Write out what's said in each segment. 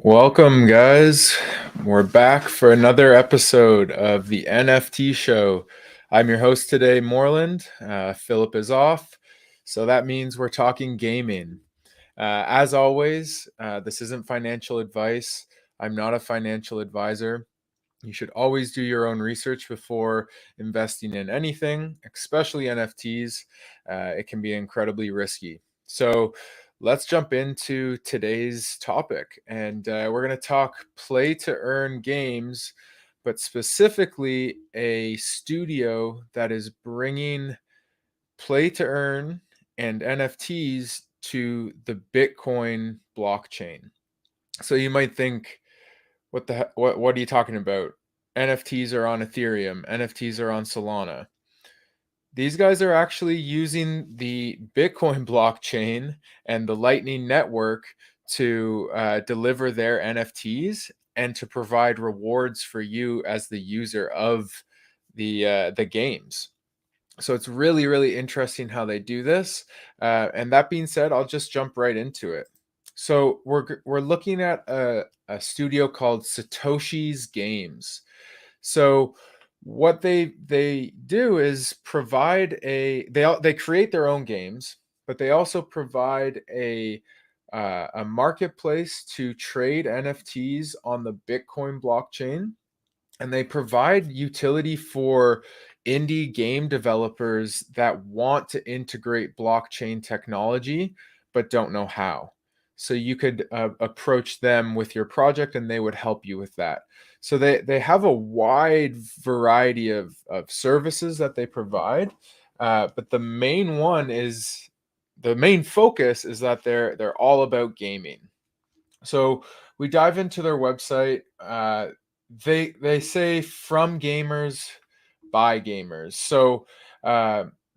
Welcome, guys. We're back for another episode of the NFT show. I'm your host today, Morland. Philip is off, so that means we're talking gaming. As always, this isn't financial advice. I'm not a financial advisor. You should always do your own research before investing in anything, especially NFTs. It can be incredibly risky. So let's jump into today's topic. And we're going to talk play to earn games, but specifically a studio that is bringing play to earn and NFTs to the Bitcoin blockchain. So you might think, what are you talking about? NFTs are on Ethereum, NFTs are on Solana. These guys are actually using the Bitcoin blockchain and the Lightning Network to deliver their NFTs and to provide rewards for you as the user of the games. So it's really, really interesting how they do this. And that being said, I'll just jump right into it. So we're looking at a studio called Satoshis Games. So what they do is provide they create their own games, but they also provide a marketplace to trade NFTs on the Bitcoin blockchain, and they provide utility for indie game developers that want to integrate blockchain technology but don't know how. So you could approach them with your project and they would help you with that. So they have a wide variety of services that they provide, but the main focus is that they're all about gaming. So we dive into their website. They say from gamers by gamers. So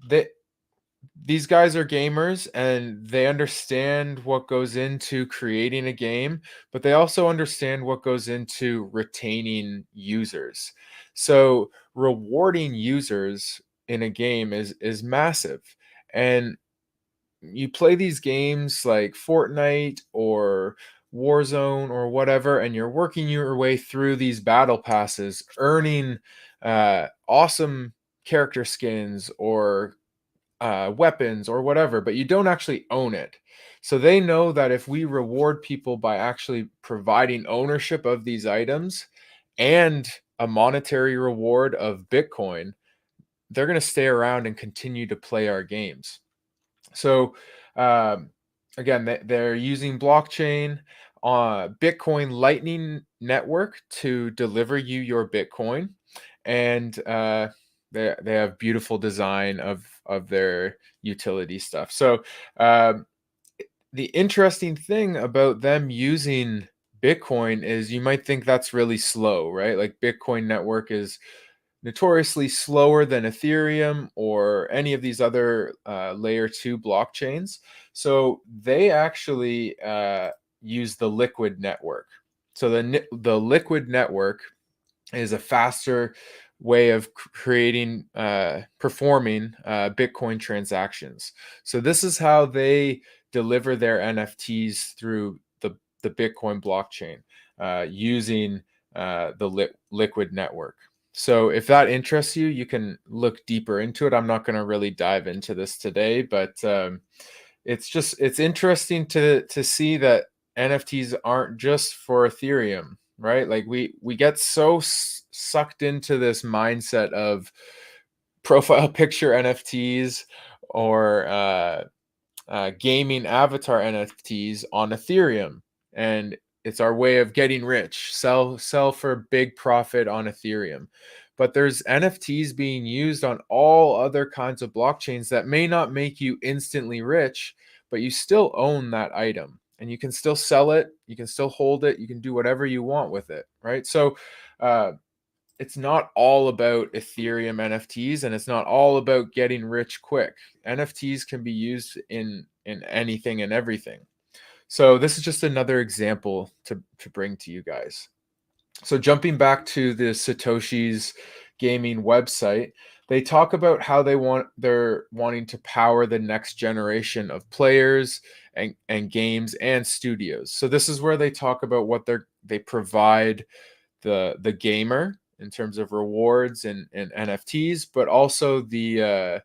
they these guys are gamers and they understand what goes into creating a game, but they also understand what goes into retaining users. So rewarding users in a game is massive. And you play these games like Fortnite or Warzone or whatever, and you're working your way through these battle passes, earning awesome character skins or weapons or whatever, but you don't actually own it. So they know that if we reward people by actually providing ownership of these items and a monetary reward of Bitcoin, they're going to stay around and continue to play our games. So um, again, they're using blockchain, Bitcoin Lightning Network to deliver you your Bitcoin, and they have beautiful design of their utility stuff. So the interesting thing about them using Bitcoin is you might think that's really slow, right? Like Bitcoin network is notoriously slower than Ethereum or any of these other layer 2 blockchains. So they actually use the Liquid network. So the Liquid network is a faster way of creating performing Bitcoin transactions. So this is how they deliver their NFTs through the Bitcoin blockchain using Liquid network. So if that interests you, you can look deeper into it. I'm not going to really dive into this today, but it's interesting to see that NFTs aren't just for Ethereum, right? Like we get so sucked into this mindset of profile picture NFTs or gaming avatar NFTs on Ethereum, and it's our way of getting rich. Sell for big profit on Ethereum. But there's NFTs being used on all other kinds of blockchains that may not make you instantly rich, but you still own that item and you can still sell it, you can still hold it, you can do whatever you want with it, right? So it's not all about Ethereum NFTs and it's not all about getting rich quick. NFTs can be used in anything and everything. So this is just another example to bring to you guys. So jumping back to the Satoshi's gaming website, they talk about how they're wanting to power the next generation of players and games and studios. So this is where they talk about what they provide the gamer in terms of rewards and NFTs, but also the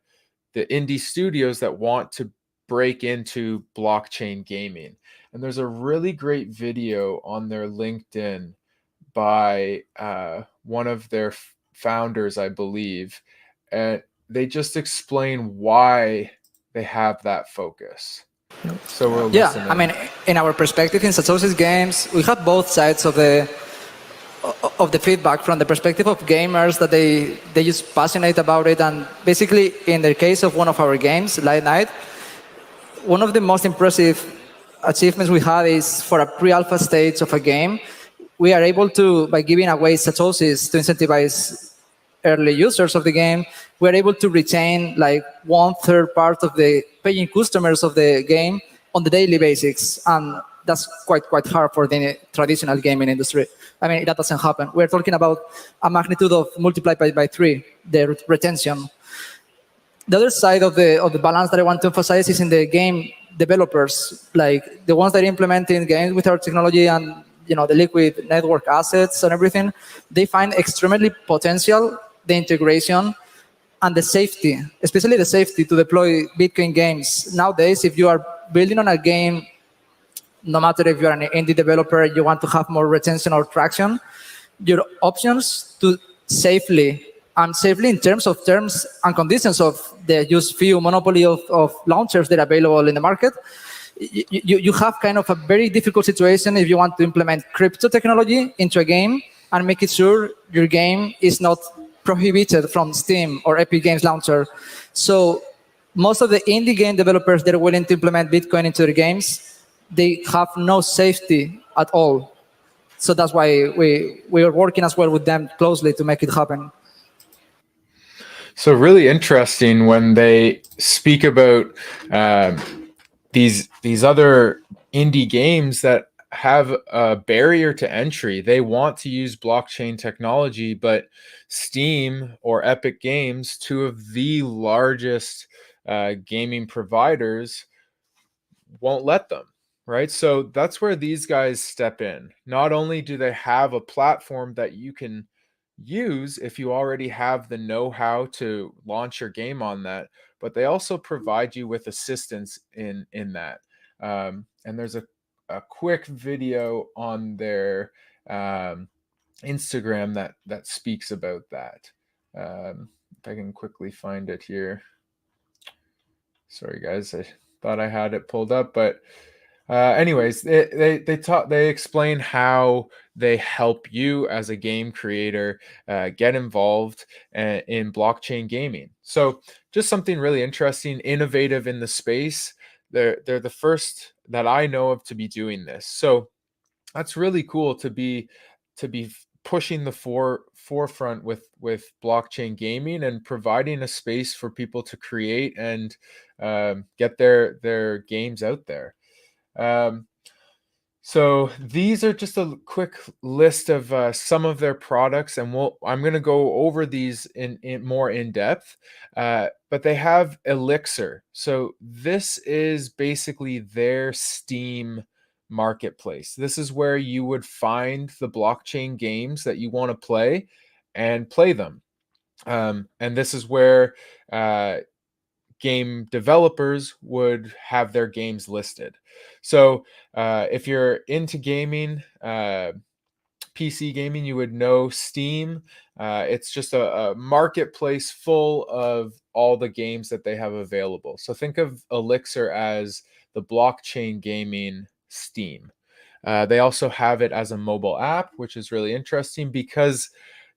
indie studios that want to break into blockchain gaming. And there's a really great video on their LinkedIn by one of their founders, I believe, and they just explain why they have that focus. So we're listening. Yeah, I mean, in our perspective in Satoshis Games, we have both sides of the feedback from the perspective of gamers that they just passionate about it. And basically, in the case of one of our games, Light Night, one of the most impressive achievements we had is for a pre-alpha stage of a game, we are able to, by giving away Satoshis to incentivize early users of the game, we're able to retain like 1/3 part of the paying customers of the game on the daily basis. And that's quite hard for the traditional gaming industry. I mean, that doesn't happen. We're talking about a magnitude of multiplied by 3, the retention. The other side of the balance that I want to emphasize is in the game developers, like the ones that are implementing games with our technology and the liquid network assets and everything. They find extremely potential the integration and the safety, especially the safety to deploy Bitcoin games. Nowadays, if you are building on a game, no matter if you're an indie developer, you want to have more retention or traction, your options to safely in terms of terms and conditions of the use fee monopoly of launchers that are available in the market, you have kind of a very difficult situation if you want to implement crypto technology into a game and make it sure your game is not prohibited from Steam or Epic Games Launcher. So most of the indie game developers that are willing to implement Bitcoin into their games, they have no safety at all. So that's why we are working as well with them closely to make it happen. So really interesting when they speak about these other indie games that have a barrier to entry. They want to use blockchain technology, but Steam or Epic Games, two of the largest gaming providers, won't let them. Right. So that's where these guys step in. Not only do they have a platform that you can use if you already have the know-how to launch your game on that, but they also provide you with assistance in that. And there's a quick video on their Instagram that speaks about that. If I can quickly find it here. Sorry guys, I thought I had it pulled up, but anyways, they explain how they help you as a game creator get involved in blockchain gaming. So just something really interesting, innovative in the space. They're the first that I know of to be doing this. So that's really cool to be pushing the forefront with blockchain gaming and providing a space for people to create and get their games out there. So these are just a quick list of some of their products, and I'm going to go over these in more in depth. But they have Elixir. So this is basically their Steam Marketplace. This is where you would find the blockchain games that you want to play and play them. And this is where game developers would have their games listed. So if you're into gaming, PC gaming, you would know Steam. It's just a marketplace full of all the games that they have available. So think of Elixir as the blockchain gaming Steam. They also have it as a mobile app, which is really interesting because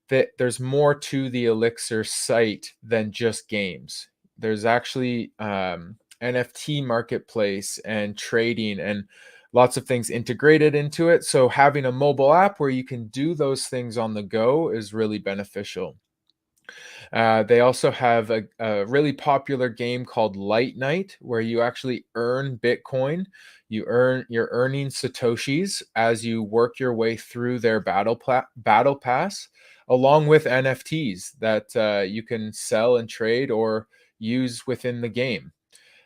there's more to the Elixir site than just games. There's actually NFT Marketplace and trading and lots of things integrated into it. So having a mobile app where you can do those things on the go is really beneficial. They also have a really popular game called Light Night, where you actually earn Bitcoin. You're earning Satoshis as you work your way through their battle pass, along with NFTs that you can sell and trade or use within the game.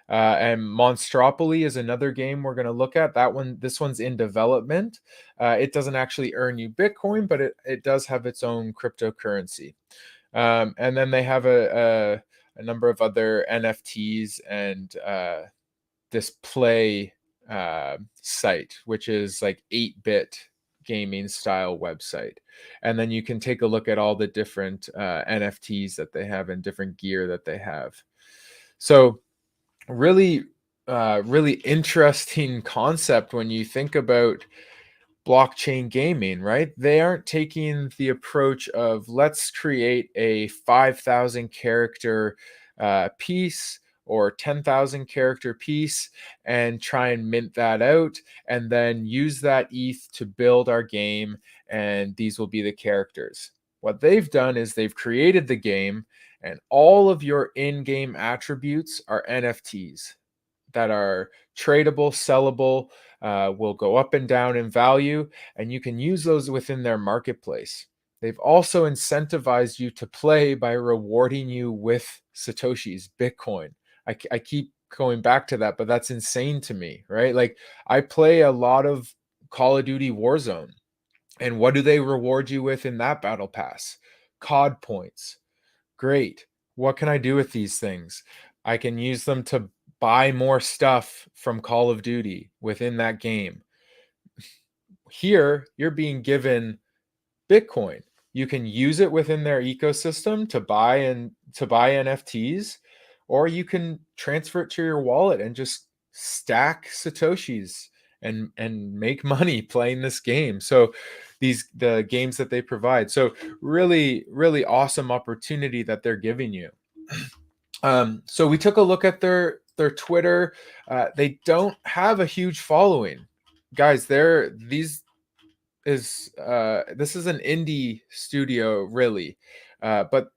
And Monstropoly is another game we're going to look at. This one's in development. It doesn't actually earn you Bitcoin, but it does have its own cryptocurrency. And then they have a number of other NFTs and display site, which is like 8-bit gaming style website. And then you can take a look at all the different NFTs that they have and different gear that they have. So really, really interesting concept when you think about blockchain gaming, right? They aren't taking the approach of let's create a 5,000 character piece or 10,000 character piece and try and mint that out and then use that ETH to build our game, and these will be the characters. What they've done is they've created the game, and all of your in-game attributes are NFTs that are tradable, sellable, will go up and down in value, and you can use those within their marketplace. They've also incentivized you to play by rewarding you with Satoshis, Bitcoin. I keep going back to that, but that's insane to me, right? Like, I play a lot of Call of Duty Warzone, and what do they reward you with in that battle pass? COD points. Great. What can I do with these things? I can use them to buy more stuff from Call of Duty within that game. Here, you're being given Bitcoin. You can use it within their ecosystem to buy NFTs, or you can transfer it to your wallet and just stack Satoshis and make money playing this game. So the games that they provide. So really, really awesome opportunity that they're giving you. So we took a look at their Twitter. They don't have a huge following, guys. This is an indie studio, really, but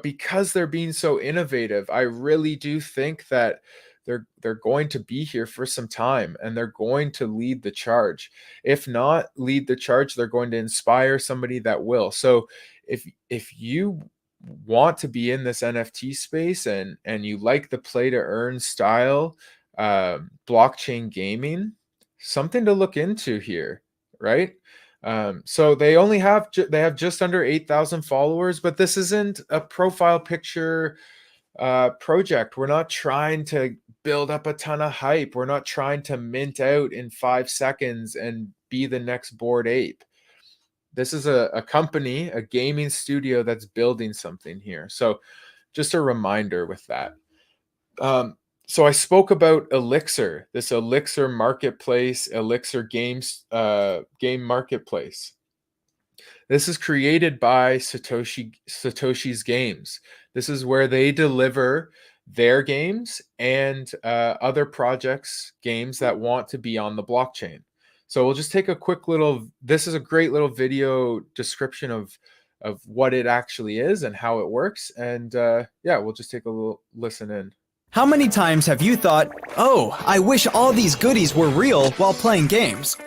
because they're being so innovative, I really do think that they're going to be here for some time, and they're going to lead the charge. If not lead the charge, they're going to inspire somebody that will. So if you want to be in this NFT space and you like the play to earn style, blockchain gaming, something to look into here, right? So they have just under 8,000 followers, but this isn't a profile picture project. We're not trying to build up a ton of hype. We're not trying to mint out in 5 seconds and be the next Bored Ape. This is a company, a gaming studio that's building something here. So just a reminder with that. So I spoke about Elixir, this Elixir Marketplace, Elixir Games game marketplace. This is created by Satoshi's Games. This is where they deliver their games and other projects' games that want to be on the blockchain. So we'll just take a quick this is a great little video description of what it actually is and how it works. And yeah, we'll just take a little listen in. How many times have you thought, oh, I wish all these goodies were real while playing games?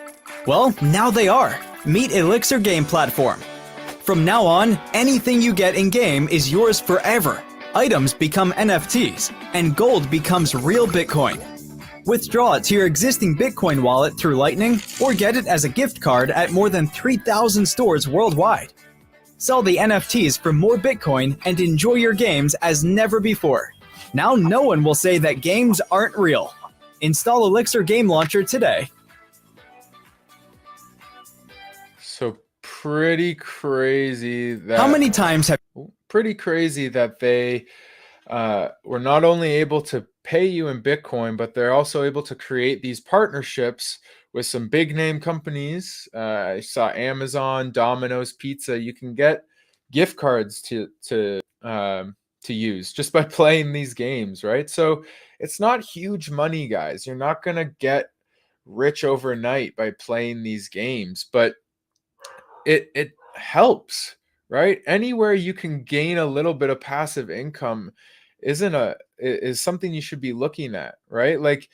Well, now they are. Meet Elixir Game Platform. From now on, anything you get in-game is yours forever. Items become NFTs, and gold becomes real Bitcoin. Withdraw it to your existing Bitcoin wallet through Lightning, or get it as a gift card at more than 3,000 stores worldwide. Sell the NFTs for more Bitcoin and enjoy your games as never before. Now no one will say that games aren't real. Install Elixir Game Launcher today. So pretty crazy that How many times have pretty crazy that they were not only able to pay you in Bitcoin, but they're also able to create these partnerships with some big name companies. I saw Amazon, Domino's Pizza. You can get gift cards to use just by playing these games, right? So it's not huge money, guys. You're not gonna get rich overnight by playing these games, but it helps, right? Anywhere you can gain a little bit of passive income is something you should be looking at, right? Like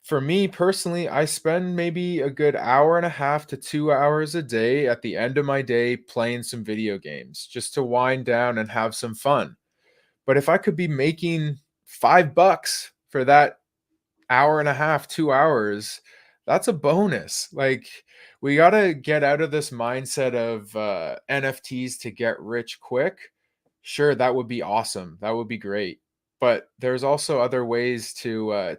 for me personally, I spend maybe a good hour and a half to 2 hours a day at the end of my day playing some video games just to wind down and have some fun. But if I could be making $5 for that hour and a half, 2 hours, that's a bonus. Like we got to get out of this mindset of NFTs to get rich quick. Sure, that would be awesome. That would be great. But there's also other ways to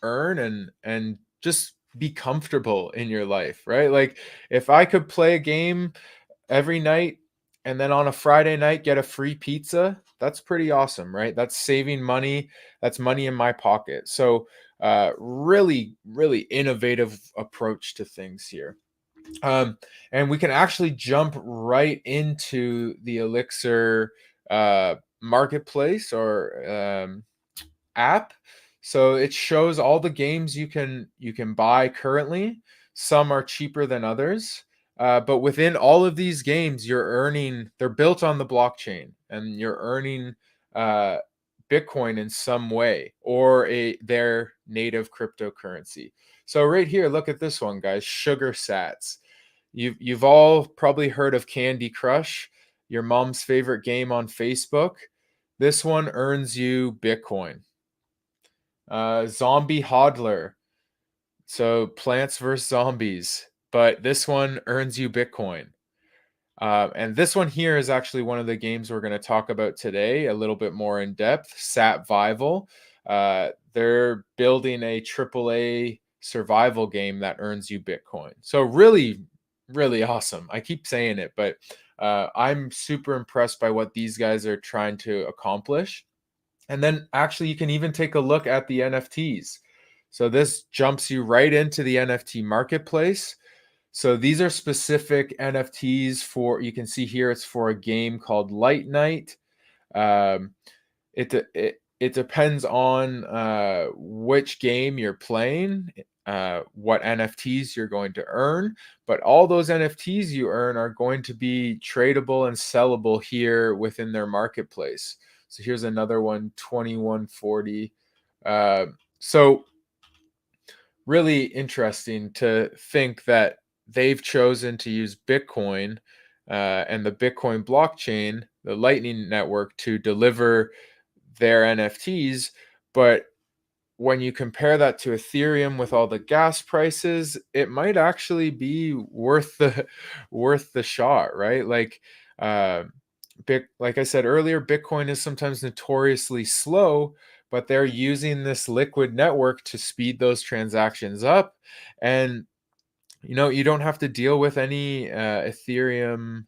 earn and just be comfortable in your life, right? Like if I could play a game every night and then on a Friday night get a free pizza, that's pretty awesome, right? That's saving money. That's money in my pocket. So really, really innovative approach to things here. And we can actually jump right into the Elixir marketplace or app. So it shows all the games you can buy currently. Some are cheaper than others. But within all of these games, they're built on the blockchain and you're earning uh, Bitcoin in some way or their native cryptocurrency. So right here, look at this one, guys, Sugar Sats. You've all probably heard of Candy Crush, your mom's favorite game on Facebook. This one earns you Bitcoin. Zombie Hodler. So Plants vs. Zombies. But this one earns you Bitcoin. And this one here is actually one of the games we're going to talk about today, a little bit more in depth. SatVival. They're building a AAA survival game that earns you Bitcoin. So really, really awesome. I keep saying it, but I'm super impressed by what these guys are trying to accomplish. And then actually you can even take a look at the NFTs. So this jumps you right into the NFT Marketplace. So these are specific NFTs you can see here, it's for a game called Light Night. Um, it depends on which game you're playing, what NFTs you're going to earn, but all those NFTs you earn are going to be tradable and sellable here within their marketplace. So here's another one, 2140. So really interesting to think that they've chosen to use Bitcoin and the Bitcoin blockchain, the Lightning Network, to deliver their NFTs. But when you compare that to Ethereum with all the gas prices, it might actually be worth the shot, right? Like like I said earlier, Bitcoin is sometimes notoriously slow, but they're using this liquid network to speed those transactions up. And you don't have to deal with any Ethereum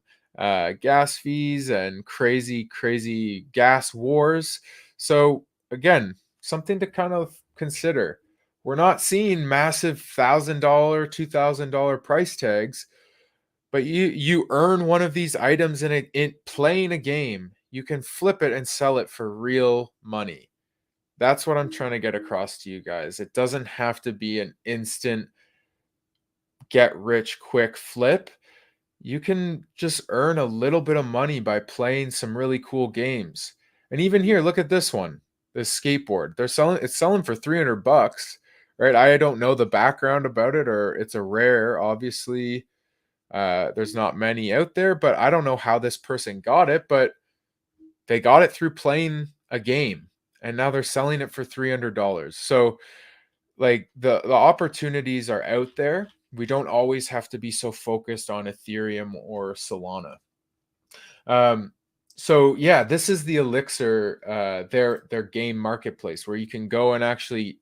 gas fees and crazy gas wars. So again, something to kind of consider. We're not seeing massive $1,000, $2,000 price tags, but you earn one of these items in playing a game. You can flip it and sell it for real money. That's what I'm trying to get across to you guys. It doesn't have to be an instant get rich quick flip. You can just earn a little bit of money by playing some really cool games. And even here, look at this one, this skateboard. It's selling for $300, right? I don't know the background about it, or it's a rare, obviously. There's not many out there, but I don't know how this person got it, but they got it through playing a game and now they're selling it for $300. So like the opportunities are out there. We don't always have to be so focused on Ethereum or Solana. So yeah, this is the Elixir, their game marketplace where you can go and actually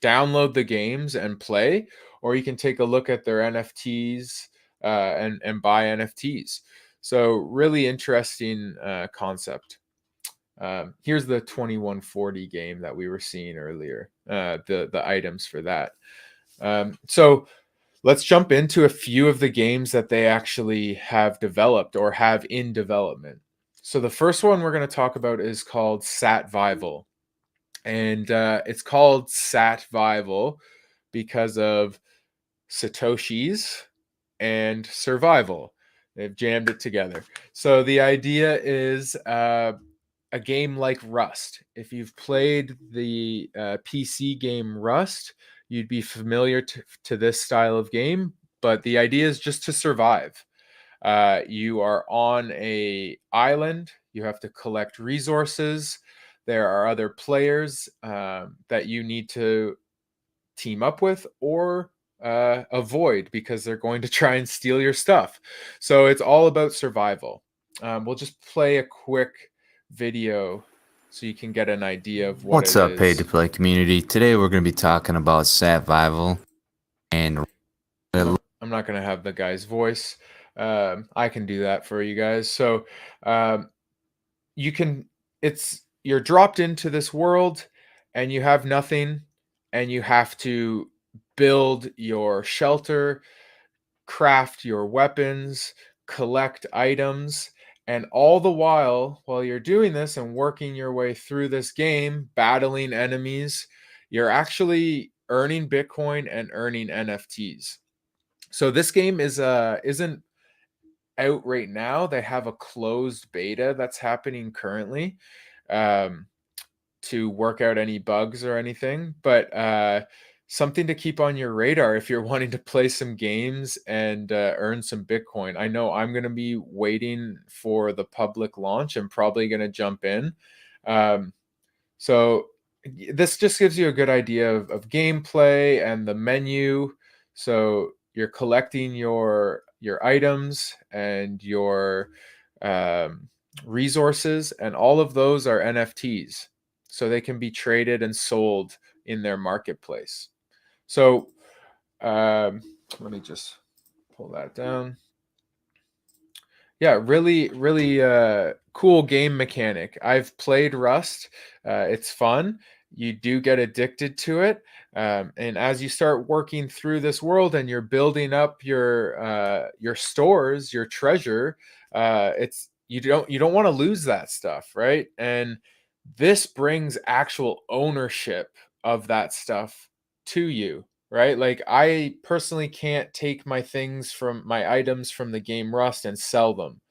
download the games and play, or you can take a look at their NFTs and buy NFTs. So really interesting concept. Here's the 2140 game that we were seeing earlier, the items for that. So let's jump into a few of the games that they actually have developed or have in development. So the first one we're going to talk about is called SatVival. And it's called SatVival because of Satoshis and survival. They've jammed it together. So the idea is a game like Rust. If you've played the PC game Rust, you'd be familiar to this style of game. But the idea is just to survive. You are on a island. You have to collect resources. There are other players that you need to team up with or avoid because they're going to try and steal your stuff. So it's all about survival. We'll just play a quick video so you can get an idea of what What's it up, is. pay to play community? Today we're going to be talking about SatVival and I'm not going to have the guy's voice. I can do that for you guys. So you're dropped into this world and you have nothing, and you have to build your shelter, craft your weapons, collect items, and all the while you're doing this and working your way through this game, battling enemies, you're actually earning Bitcoin and earning NFTs. So this game isn't out right now. They have a closed beta that's happening currently to work out any bugs or anything, but something to keep on your radar if you're wanting to play some games and earn some Bitcoin. I know I'm going to be waiting for the public launch. I'm probably going to jump in. So this just gives you a good idea of gameplay and the menu. So you're collecting your items and your resources, and all of those are NFTs. So they can be traded and sold in their marketplace. So let me just pull that down. Yeah, really, really cool game mechanic. I've played Rust. It's fun. You do get addicted to it. And as you start working through this world and you're building up your stores, your treasure, you don't want to lose that stuff, right? And this brings actual ownership of that stuff to you, right? Like I personally can't take my items from the game Rust and sell them.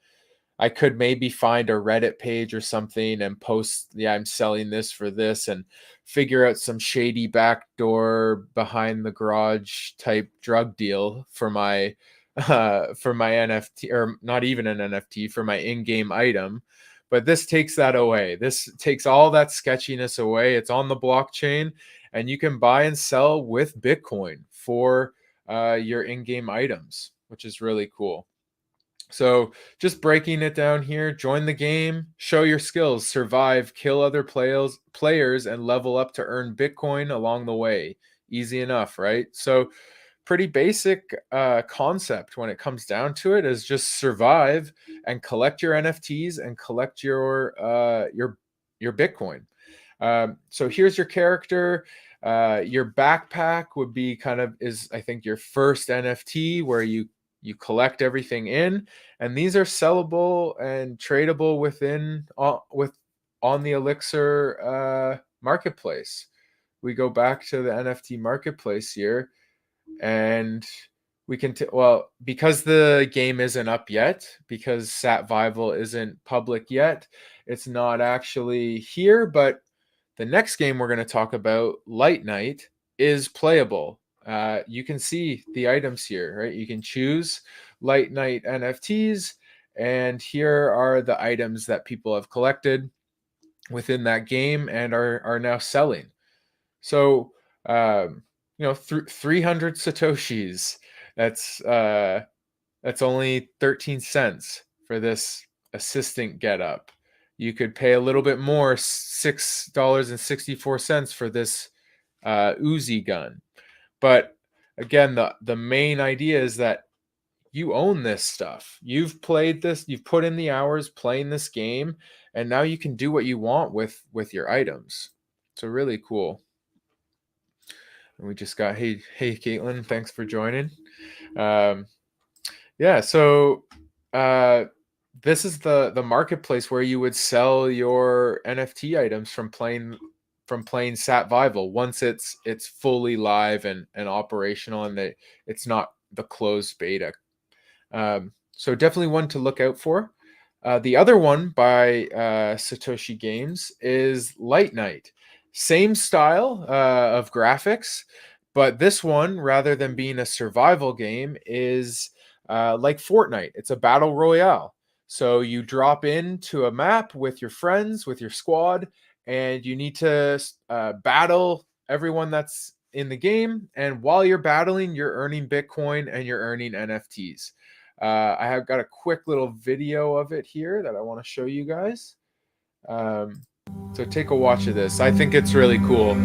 I could maybe find a Reddit page or something and post, yeah, I'm selling this for this, and figure out some shady backdoor behind the garage type drug deal for my NFT, or not even an NFT, for my in-game item. But this takes that away. This takes all that sketchiness away. It's on the blockchain, and you can buy and sell with Bitcoin for your in-game items, which is really cool. So just breaking it down here, join the game, show your skills, survive, kill other players, and level up to earn Bitcoin along the way. Easy enough, right? So pretty basic concept when it comes down to it is just survive and collect your NFTs and collect your Bitcoin. So here's your character. Your backpack would be I think your first NFT where you collect everything in, and these are sellable and tradable on the Elixir Marketplace. We go back to the NFT Marketplace here, and we can because the game isn't up yet, because SatVival isn't public yet, it's not actually here, but the next game we're going to talk about, Light Night, is playable. You can see the items here, right? You can choose Light Night NFTs, and here are the items that people have collected within that game and are now selling. So 300 Satoshis. That's only 13 cents for this assistant getup. You could pay a little bit more, $6.64 for this Uzi gun. But again, the main idea is that you own this stuff. You've played this, you've put in the hours playing this game, and now you can do what you want with your items. So really cool. And we just got, hey Caitlin, thanks for joining. So this is the marketplace where you would sell your NFT items from playing SatVival once it's fully live and operational, and it's not the closed beta. So definitely one to look out for. The other one by Satoshi Games is Light Night. Same style of graphics, but this one, rather than being a survival game, is like Fortnite. It's a battle royale. So you drop into a map with your friends, with your squad, and you need to battle everyone that's in the game. And while you're battling, you're earning Bitcoin and you're earning NFTs. I have got a quick little video of it here that I want to show you guys. So take a watch of this. I think it's really cool.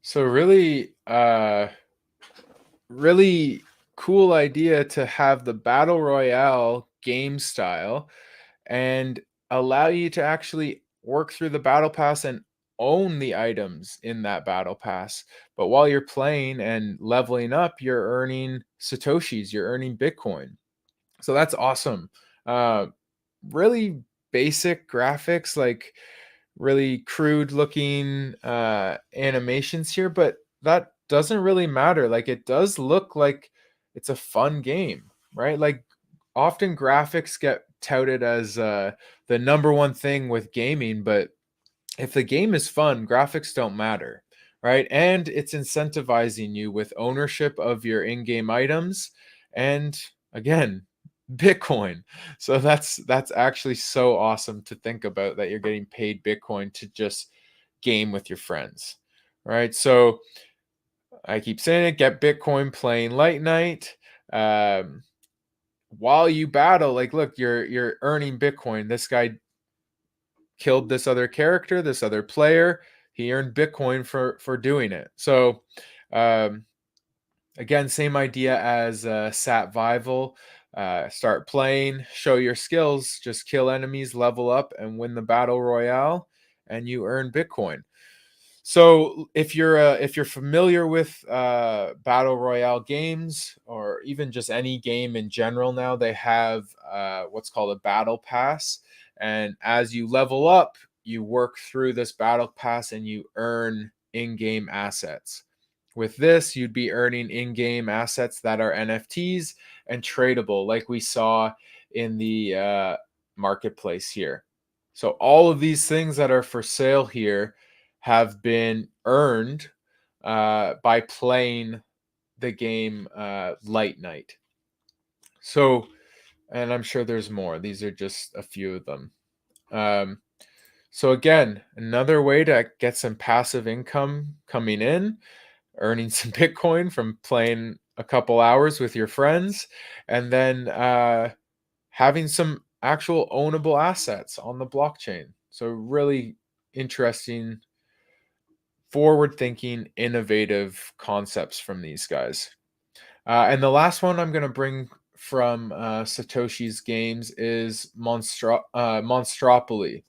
So really cool idea to have the battle royale game style and allow you to actually work through the battle pass and own the items in that battle pass. But while you're playing and leveling up, you're earning Satoshis, you're earning Bitcoin. So that's awesome. Really basic graphics, like really crude looking animations here, but that doesn't really matter. Like it does look like it's a fun game, right? Like often graphics get touted as the number one thing with gaming, but if the game is fun, graphics don't matter, right? And it's incentivizing you with ownership of your in-game items and again, Bitcoin. So that's actually so awesome to think about that you're getting paid Bitcoin to just game with your friends, right? So I keep saying it, get Bitcoin playing Light Night. While you battle, like look, you're earning Bitcoin. This guy killed this other character, this other player. He earned Bitcoin for doing it. So again, same idea as SatVival. Start playing, show your skills, just kill enemies, level up, and win the battle royale, and you earn Bitcoin. So if you're familiar with battle royale games or even just any game in general, now they have what's called a battle pass, and as you level up, you work through this battle pass and you earn in-game assets. With this, you'd be earning in-game assets that are NFTs and tradable, like we saw in the marketplace here. So all of these things that are for sale here have been earned by playing the game Light Night. So, and I'm sure there's more. These are just a few of them. So again, another way to get some passive income coming in, earning some Bitcoin from playing a couple hours with your friends, and then having some actual ownable assets on the blockchain. So really interesting, forward-thinking, innovative concepts from these guys. And the last one I'm going to bring from Satoshi's Games is Monstropoly.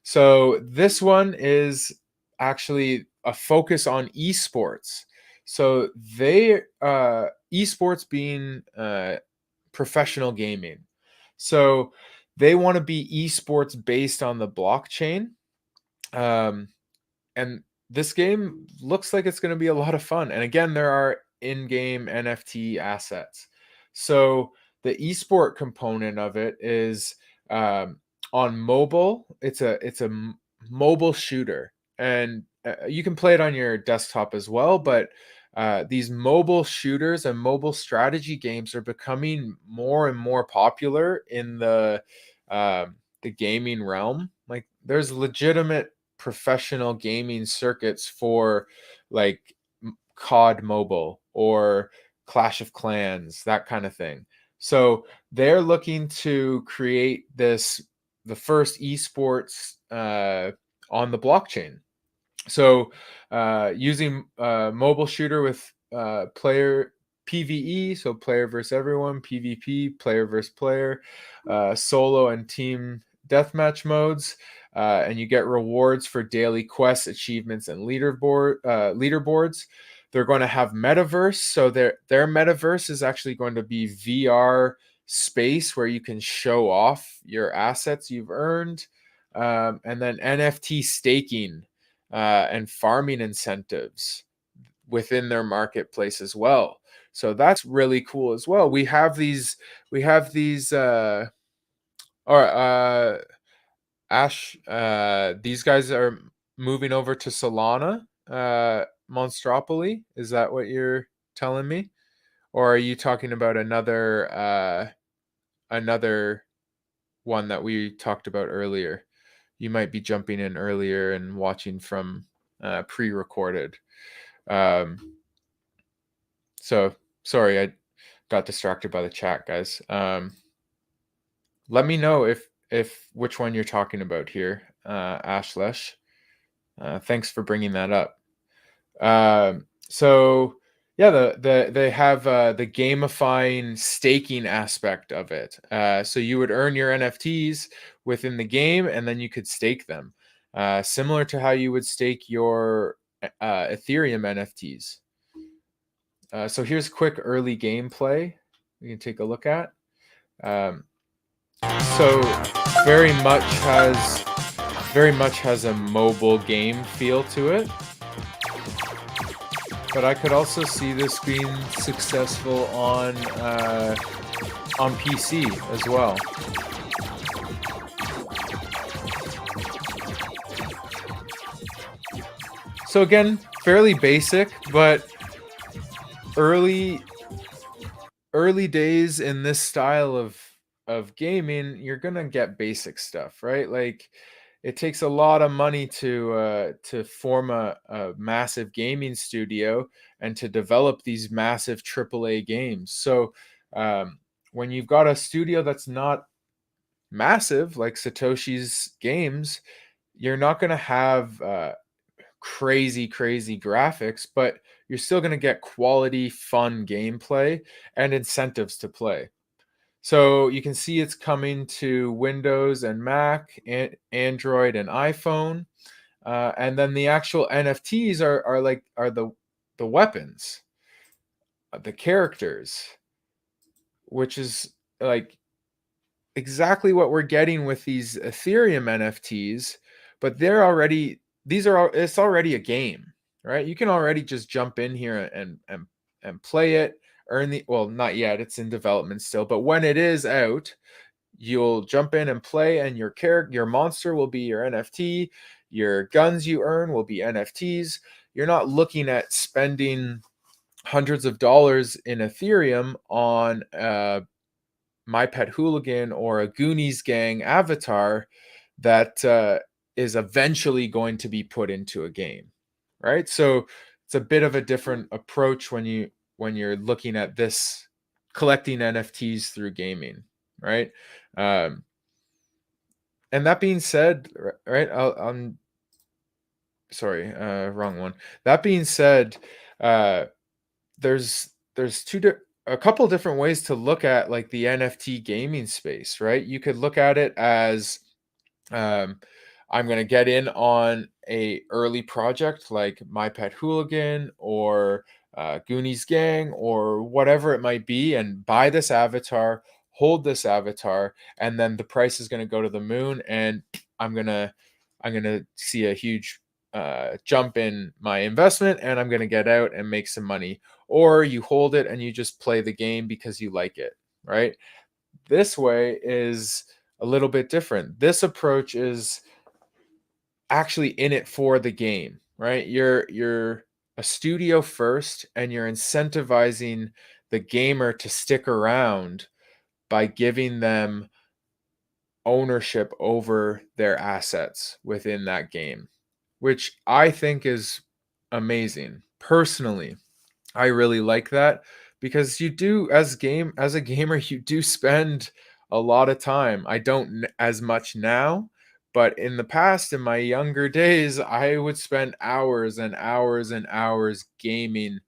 So this one is actually a focus on esports. So they esports being professional gaming. So they want to be esports based on the blockchain. And this game looks like it's going to be a lot of fun. And again, there are in-game NFT assets. So the esport component of it is on mobile. It's a mobile shooter, and you can play it on your desktop as well. But these mobile shooters and mobile strategy games are becoming more and more popular in the gaming realm. Like, there's legitimate professional gaming circuits for like COD Mobile or Clash of Clans, that kind of thing. So they're looking to create the first esports on the blockchain. So using mobile shooter with player PvE, so player versus everyone, PvP, player versus player, solo and team deathmatch modes, and you get rewards for daily quests, achievements, and leaderboards. They're going to have metaverse, so their metaverse is actually going to be VR space where you can show off your assets you've earned, and then NFT staking and farming incentives within their marketplace as well. So that's really cool as well. We have these Ash, these guys are moving over to Solana, Monstropoly. Is that what you're telling me? Or are you talking about another one that we talked about earlier? You might be jumping in earlier and watching from pre-recorded. So sorry, I got distracted by the chat, guys. Let me know if which one you're talking about here, Ashlesh. Thanks for bringing that up. So yeah, they have the gamifying staking aspect of it. So you would earn your NFTs within the game, and then you could stake them, similar to how you would stake your Ethereum NFTs. So here's quick early gameplay we can take a look at. So very much has a mobile game feel to it. But I could also see this being successful on PC as well. So again, fairly basic, but early days in this style of gaming, you're gonna get basic stuff, right? Like, it takes a lot of money to form a massive gaming studio and to develop these massive AAA games. So when you've got a studio that's not massive, like Satoshi's Games, you're not going to have crazy graphics, but you're still going to get quality, fun gameplay and incentives to play. So you can see it's coming to Windows and Mac, and Android and iPhone, and then the actual NFTs are the weapons, the characters, which is like exactly what we're getting with these Ethereum NFTs, but it's already a game, right? You can already just jump in here and play it. Not yet, it's in development still, but when it is out, you'll jump in and play, and your monster will be your NFT, your guns you earn will be NFTs. You're not looking at spending hundreds of dollars in Ethereum on My Pet Hooligan or a Goonies Gang avatar that is eventually going to be put into a game, right? So it's a bit of a different approach when you're looking at this, collecting NFTs through gaming, right? And that being said, right, I'm sorry, wrong one. That being said, there's a couple different ways to look at like the NFT gaming space, right? You could look at it as I'm going to get in on a early project like My Pet Hooligan or Goonies Gang or whatever it might be, and buy this avatar, hold this avatar, and then the price is going to go to the moon, and I'm gonna see a huge jump in my investment, and I'm going to get out and make some money. Or you hold it and you just play the game because you like it, right? This way is a little bit different. This approach is actually in it for the game, right? You're a studio first, and you're incentivizing the gamer to stick around by giving them ownership over their assets within that game, which I think is amazing. Personally, I really like that, because you do, as a gamer, you do spend a lot of time. I don't as much now, but in the past, in my younger days, I would spend hours and hours and hours gaming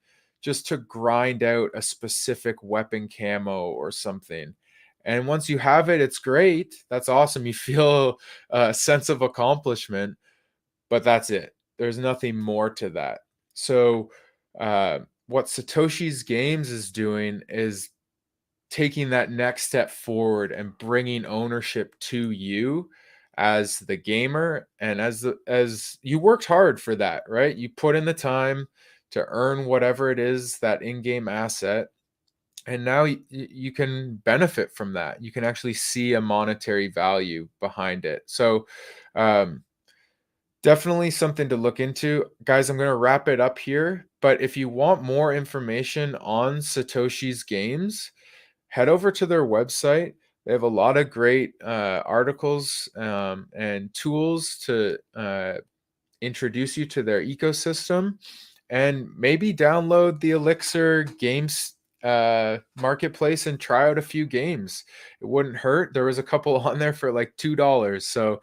just to grind out a specific weapon camo or something. And once you have it, it's great. That's awesome. You feel a sense of accomplishment, but that's it. There's nothing more to that. So, what Satoshi's Games is doing is taking that next step forward and bringing ownership to you as the gamer, and as you worked hard for that, right? You put in the time to earn whatever it is, that in-game asset, and now you can benefit from that. You can actually see a monetary value behind it. So, um, definitely something to look into. Guys, I'm going to wrap it up here. But if you want more information on Satoshi's Games, head over to their website. They have a lot of great articles and tools to introduce you to their ecosystem, and maybe download the Elixir Games marketplace and try out a few games. It wouldn't hurt. There was a couple on there for like $2. So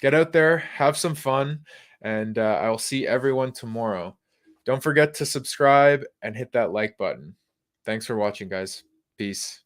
get out there, have some fun, and I'll see everyone tomorrow. Don't forget to subscribe and hit that like button. Thanks for watching, guys. Peace.